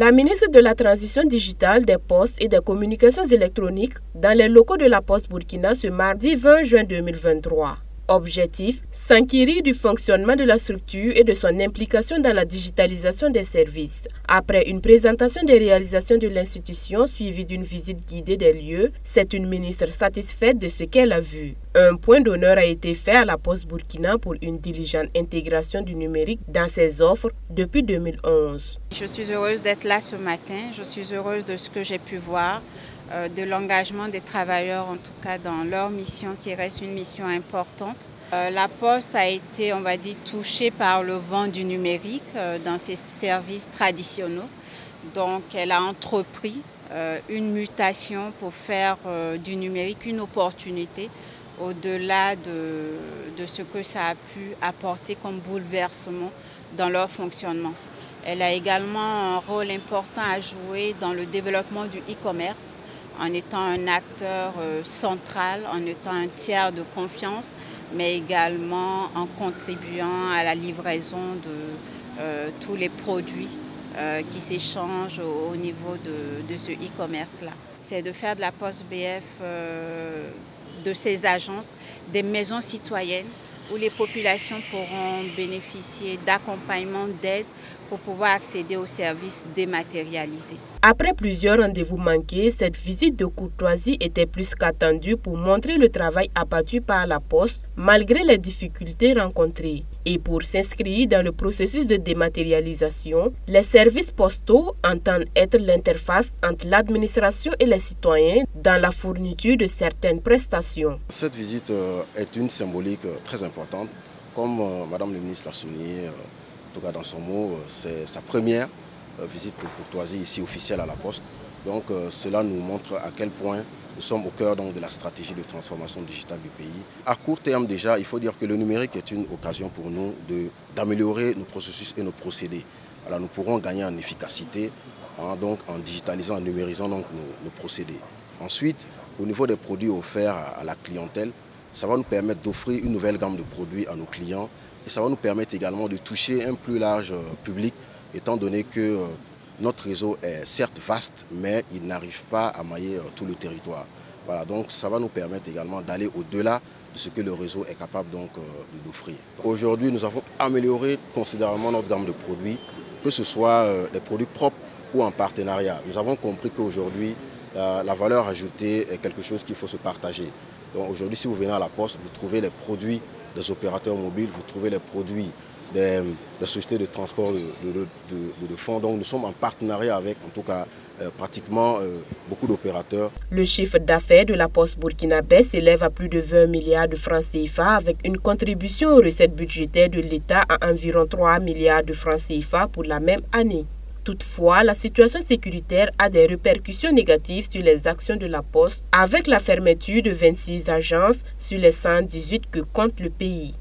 La ministre de la Transition digitale, des Postes et des Communications électroniques dans les locaux de la Poste Burkina ce mardi 20 juin 2023. Objectif, s'enquérir du fonctionnement de la structure et de son implication dans la digitalisation des services. Après une présentation des réalisations de l'institution suivie d'une visite guidée des lieux, c'est une ministre satisfaite de ce qu'elle a vu. Un point d'honneur a été fait à la Poste Burkina pour une diligente intégration du numérique dans ses offres depuis 2011. Je suis heureuse d'être là ce matin, je suis heureuse de ce que j'ai pu voir, de l'engagement des travailleurs en tout cas dans leur mission qui reste une mission importante. La Poste a été, on va dire, touchée par le vent du numérique dans ses services traditionnels. Donc elle a entrepris une mutation pour faire du numérique une opportunité au-delà de ce que ça a pu apporter comme bouleversement dans leur fonctionnement. Elle a également un rôle important à jouer dans le développement du e-commerce en étant un acteur central, en étant un tiers de confiance, mais également en contribuant à la livraison de tous les produits qui s'échangent au niveau de ce e-commerce-là. C'est de faire de la Poste BF, de ces agences, des maisons citoyennes où les populations pourront bénéficier d'accompagnement, d'aide pour pouvoir accéder aux services dématérialisés. Après plusieurs rendez-vous manqués, cette visite de courtoisie était plus qu'attendue pour montrer le travail abattu par la Poste malgré les difficultés rencontrées. Et pour s'inscrire dans le processus de dématérialisation, les services postaux entendent être l'interface entre l'administration et les citoyens dans la fourniture de certaines prestations. Cette visite est une symbolique très importante. Comme Madame le ministre l'a souligné, en tout cas dans son mot, c'est sa première visite de courtoisie ici officielle à la Poste. Donc cela nous montre à quel point nous sommes au cœur donc, de la stratégie de transformation digitale du pays. À court terme déjà, il faut dire que le numérique est une occasion pour nous d'améliorer nos processus et nos procédés. Alors nous pourrons gagner en efficacité donc, en digitalisant, en numérisant donc, nos procédés. Ensuite, au niveau des produits offerts à la clientèle, ça va nous permettre d'offrir une nouvelle gamme de produits à nos clients et ça va nous permettre également de toucher un plus large public étant donné que notre réseau est certes vaste, mais il n'arrive pas à mailler tout le territoire. Voilà, donc ça va nous permettre également d'aller au-delà de ce que le réseau est capable d'offrir. Aujourd'hui, nous avons amélioré considérablement notre gamme de produits, que ce soit des produits propres ou en partenariat. Nous avons compris qu'aujourd'hui, la valeur ajoutée est quelque chose qu'il faut se partager. Donc aujourd'hui, si vous venez à la Poste, vous trouvez les produits des opérateurs mobiles, vous trouvez les produits des sociétés de transport de fonds. Donc nous sommes en partenariat avec, en tout cas, pratiquement beaucoup d'opérateurs. Le chiffre d'affaires de la Poste burkinabé s'élève à plus de 20 milliards de francs CFA avec une contribution aux recettes budgétaires de l'État à environ 3 milliards de francs CFA pour la même année. Toutefois, la situation sécuritaire a des répercussions négatives sur les actions de la Poste avec la fermeture de 26 agences sur les 118 que compte le pays.